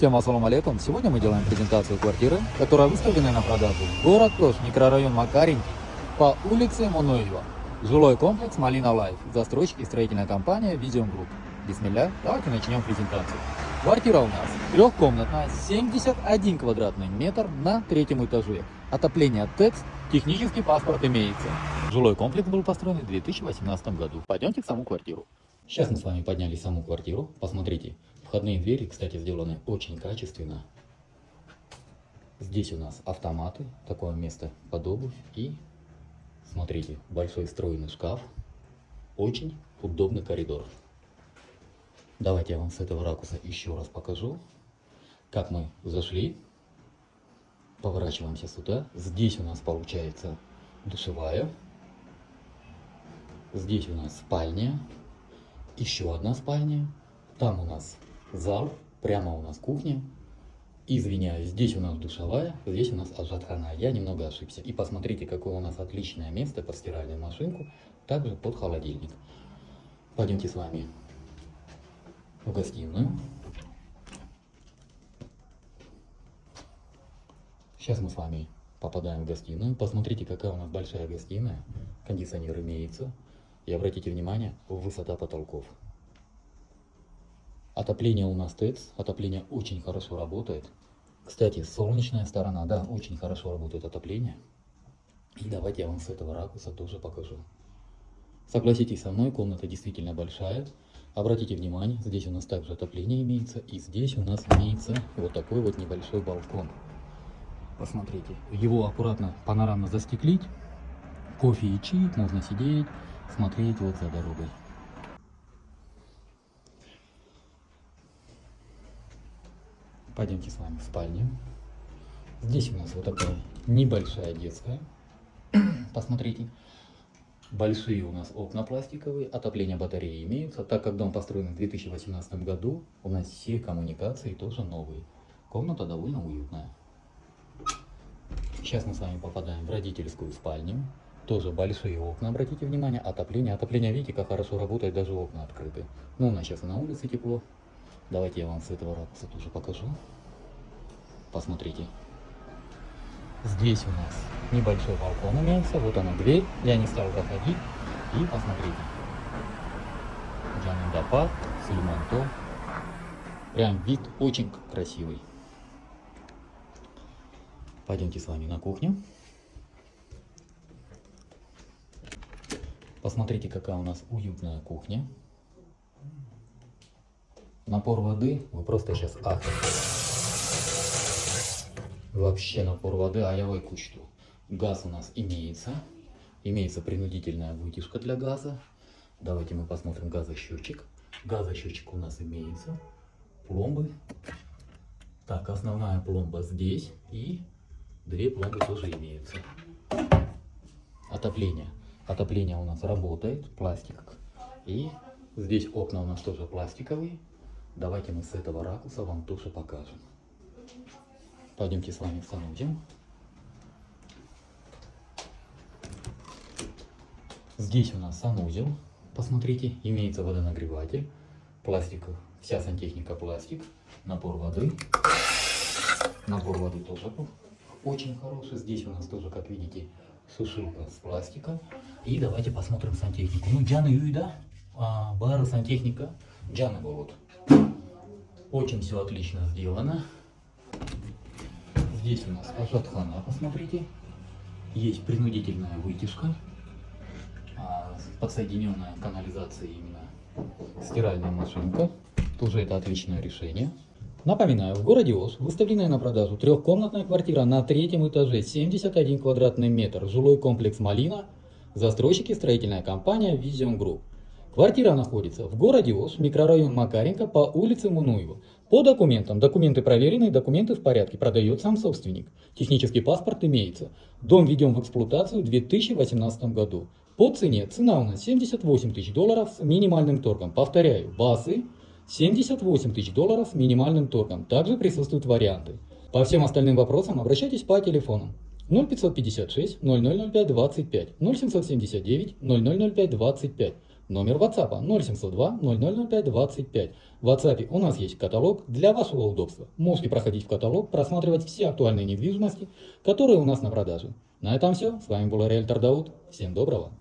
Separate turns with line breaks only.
Всем ассаламу алейкум. Сегодня мы делаем презентацию квартиры, которая выставлена на продажу. Город Тош, микрорайон Макаренки, по улице Муноева. Жилой комплекс Малина Лайф. Застройщик и строительная компания Vision Group. Бисмилля, давайте начнем презентацию. Квартира у нас трехкомнатная, 71 квадратный метр на третьем этаже. Отопление ТЭЦ, технический паспорт имеется. Жилой комплекс был построен в 2018 году. Пойдемте в саму квартиру. Сейчас мы с вами поднялись в саму квартиру. Посмотрите, входные двери, кстати, сделаны очень качественно. Здесь у нас автоматы, такое место под обувь. И смотрите, большой встроенный шкаф. Очень удобный коридор. Давайте я вам с этого ракурса еще раз покажу, как мы зашли. Поворачиваемся сюда. Здесь у нас получается душевая. Здесь у нас спальня. Еще одна спальня. Там у нас зал. Прямо у нас кухня. Извиняюсь, здесь у нас душевая. Здесь у нас ажатхана. Я немного ошибся. И посмотрите, какое у нас отличное место под стиральную машинку. Также под холодильник. Пойдемте с вами в гостиную. Сейчас мы с вами попадаем в гостиную. Посмотрите, какая у нас большая гостиная. Кондиционер имеется. И обратите внимание, высота потолков. Отопление у нас ТЭЦ. Отопление очень хорошо работает. Кстати, солнечная сторона, да, очень хорошо работает отопление. И давайте я вам с этого ракурса тоже покажу. Согласитесь со мной, комната действительно большая. Обратите внимание, здесь у нас также отопление имеется. И здесь у нас имеется вот такой вот небольшой балкон. Посмотрите, его аккуратно панорамно застеклить. Кофе и чай, можно сидеть, смотреть вот за дорогой. Пойдемте с вами в спальню. Здесь у нас вот такая небольшая детская. Посмотрите. Большие у нас окна пластиковые, отопление батареи имеются. Так как дом построен в 2018 году, у нас все коммуникации тоже новые. Комната довольно уютная. Сейчас мы с вами попадаем в родительскую спальню. Тоже большие окна, обратите внимание. Отопление. Отопление, видите, как хорошо работает, даже окна открыты. Ну, у нас сейчас и на улице тепло. Давайте я вам с этого ракурса тоже покажу. Посмотрите. Здесь у нас небольшой балкон имеется. Вот она дверь. Я не стал заходить. И посмотрите. Джаминдапад, Сулейманто. Прям вид очень красивый. Пойдемте с вами на кухню. Посмотрите, какая у нас уютная кухня. Напор воды, вы просто сейчас ахаете. Вообще напор воды, аявай кучту. Газ у нас имеется. Имеется принудительная вытяжка для газа. Давайте мы посмотрим газосчетчик. Газосчетчик у нас имеется. Пломбы. Так, основная пломба здесь. И две пломбы тоже имеются. Отопление. Отопление у нас работает. Пластик. И здесь окна у нас тоже пластиковые. Давайте мы с этого ракурса вам тоже покажем. Пойдемте с вами в санузел. Здесь у нас санузел. Посмотрите, имеется водонагреватель. Пластик, вся сантехника пластик. Напор воды. Напор воды тоже очень хороший. Здесь у нас тоже, как видите, сушилка с пластика. И давайте посмотрим сантехнику. Ну, Джаны Юйда, бара сантехника. Джаны вот. Очень все отлично сделано. Здесь у нас ажатхана, посмотрите. Есть принудительная вытяжка. Подсоединенная канализация именно стиральная машинка. Тоже это отличное решение. Напоминаю, в городе Ош выставленная на продажу трехкомнатная квартира на третьем этаже, 71 квадратный метр, жилой комплекс Малина, застройщики строительная компания Vision Group. Квартира находится в городе Ош, микрорайон Макаренко, по улице Муноева. По документам, документы проверены, документы в порядке, продает сам собственник. Технический паспорт имеется. Дом введен в эксплуатацию в 2018 году. По цене, цена у нас 78 тысяч долларов с минимальным торгом. Повторяю, базы 78 тысяч долларов с минимальным торгом. Также присутствуют варианты. По всем остальным вопросам обращайтесь по телефонам 0556 0005 25, 0779 0005 25. Номер WhatsApp 0702 0005 25. В WhatsApp у нас есть каталог для вашего удобства. Можете проходить в каталог, просматривать все актуальные недвижимости, которые у нас на продаже. На этом все. С вами был риэлтор Дауд. Всем доброго.